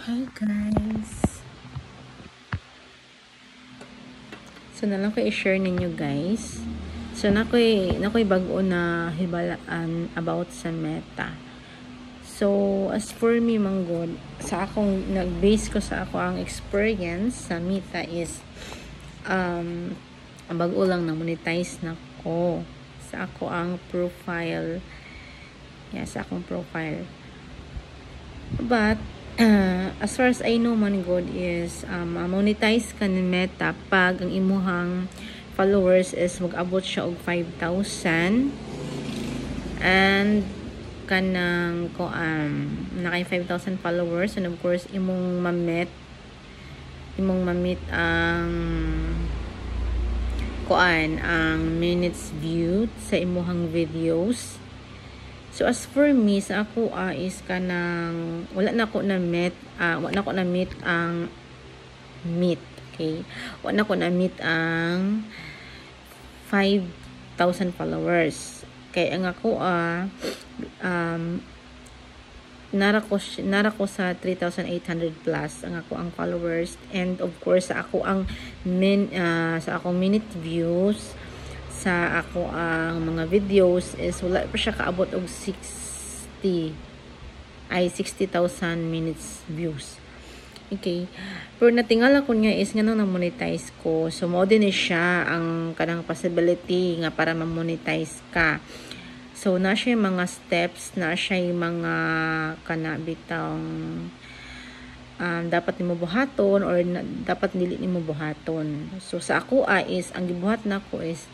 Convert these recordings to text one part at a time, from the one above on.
Hi guys! So nalang ko i-share ninyo guys. So nakoy bag-o na hibalaan about sa Meta. So as for me manggod, sa akong nag-base ko sa ako ang experience sa Meta is ang bag-o lang na monetize na ko sa ako ang profile. Yeah, sa akong profile. But as far as I know man god is monetize ka ni Meta pag ang imuhang followers is mag-abot siya og 5,000 and kanang nakay 5,000 followers and of course imong mamit ang ang minutes viewed sa imuhang videos. So as for me sa ako is kanang wala na ko na meet ang meet, okay? Wala na ko na meet ang 5,000 followers. Kay ang ako nara ko sa 3,800 plus ang ako ang followers, and of course sa ako ang sa akong minute views sa ako ang mga videos is wala pa siya kaabot og 60,000 minutes views. Okay. Pero natingala ko niya is nga nang na-monetize ko. So mo din siya ang kanang possibility nga para ma-monetize ka. So na siya mga steps, na siya mga kanabitang dapat nimo buhaton or dapat dili nimo buhaton. So sa ako is ang gibuhat nako is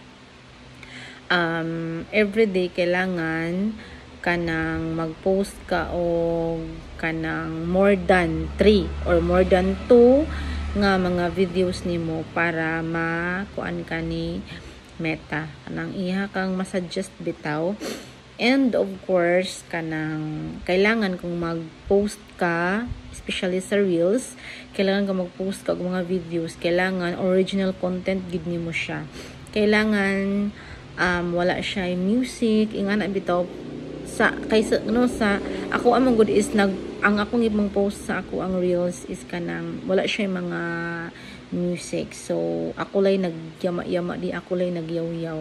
everyday kailangan kanang mag-post ka o kanang more than 3 or more than 2 nga mga videos nimo para makuan ka ni Meta kanang iha kang masuggest bitaw. And of course kanang kailangan kung mag-post ka, especially sa reels, kailangan ka mag-post ka og mga videos, kailangan original content gid nimo siya. Kailangan wala siya music ingana bitaw sa kaysa sa ako among good is ang akong ibang post sa ako ang reels is kanang wala siya mga music. So ako lay nagyama-yama di ako lay nagyaw-yaw.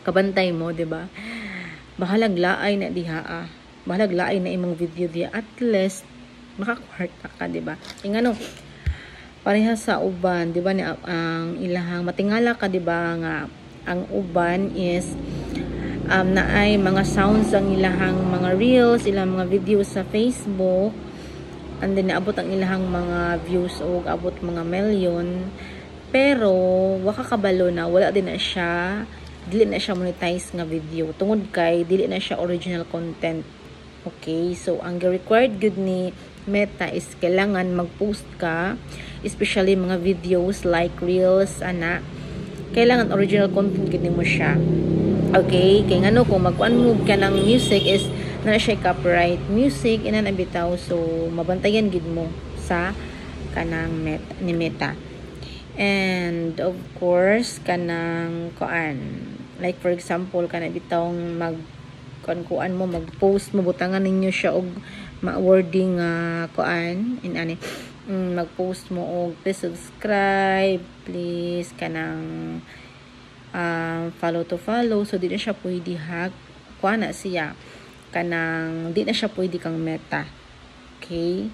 Kabantay mo, di ba? Bahalag laay na diha bahalag laay na imong video diha, at least makakuharta ka, di ba? Ingano pareha sa uban, di ba, ang ilahang matingala ka, di ba, nga ang uban is naay mga sounds ang ilahang mga reels, ilang mga videos sa Facebook, and then naabot ang ilahang mga views o abot mga million, pero waka kabalo na wala din na siya, dili na siya monetize nga video tungod kay dili na siya original content. Okay, so ang required good ni Meta is kailangan mag-post ka, especially mga videos like reels kailangan original content gid mo siya. Okay, kay ngano kung magkuan mo ka ng music is na siya copyright music inan bitaw, so mabantayan gid mo sa kanang Meta. And of course kanang like for example kana bitawng kuan mo mag-post mo, butangan ninyo siya og wording mag-post mo og please subscribe, please kanang follow to follow, so di na siya pwede kuana siya kanang di na siya pwede kang Meta. Okay,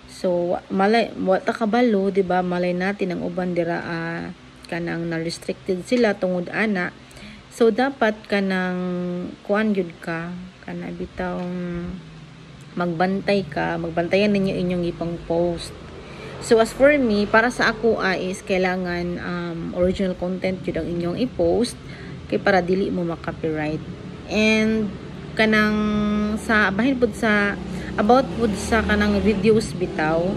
so malay wata kabalo, di ba, malay natin ang uban dira kanang na restricted sila tungod ana. So dapat kanang kuan gyud ka kana bitawng magbantayan ninyo inyong ipang post. So as for me, para sa ako is kailangan original content yun ang inyong i-post kay para dili mo ma-copyright. And kanang sa bahin pud sa about pud sa kanang videos bitaw,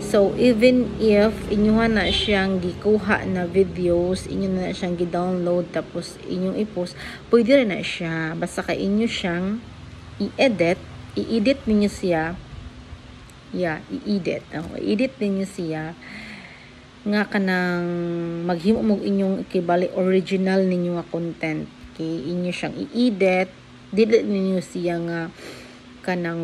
so even if inyo na siyang gikuha na videos, inyo na siyang gi-download tapos inyong i-post, pwede rin na siya basta kay inyo siyang i-edit ninyo siya. I-edit ninyo siya nga kanang maghimo mo inyong kibali original ninyo nga content. Okay, inyo siyang i-edit, dili ninyo siya nga kanang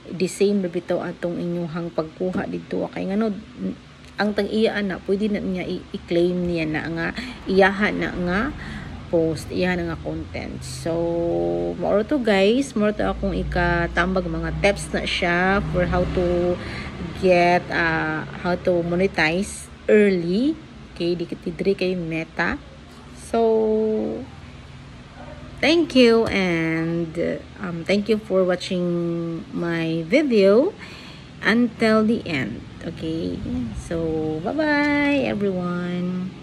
the same bitaw atong inyuhang pagkuha dito kay ngano ang tag-iya na pwede na niya i-claim niya na nga iyaha na nga post, iyaha na nga content. So more to guys, more to akong ikatambag mga tips na siya for how to get how to monetize early kay dikitidri kay Meta. So thank you, and thank you for watching my video until the end. Okay, so bye bye everyone.